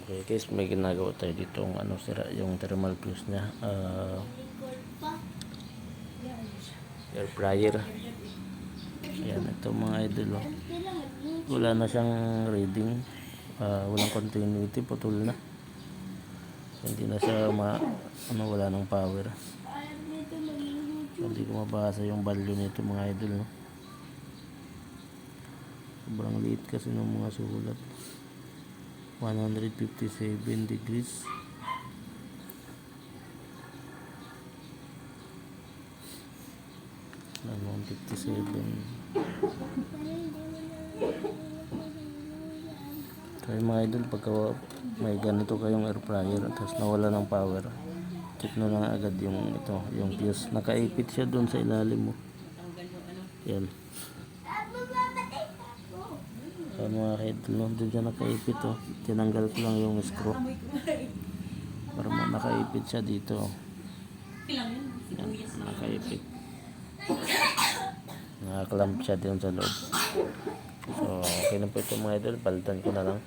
Okay guys, may ginagawa tayo dito ng ano, sira yung thermal fuse niya, air fryer. Ayan, ito mga idol, oh. Wala na siyang reading, walang continuity, putol na, hindi na siya wala ng power. Hindi ko mabasa yung value nito mga idol, no? Sobrang liit kasi ng mga sulat. 157 degrees. Ano, 157. So yung mga idol, pagka may ganito kayong air fryer tapos nawala ng power, check na lang agad yung yung fuse. Nakaipit siya doon sa ilalim mo. Yan. So mga idol, doon siya nakaipit, oh. Tinanggal ko lang yung screw para nakaipit siya dito. Yan, nakaipit. Nakaklamp siya doon sa loob. So okay na po ito mga idol, palitan ko na lang.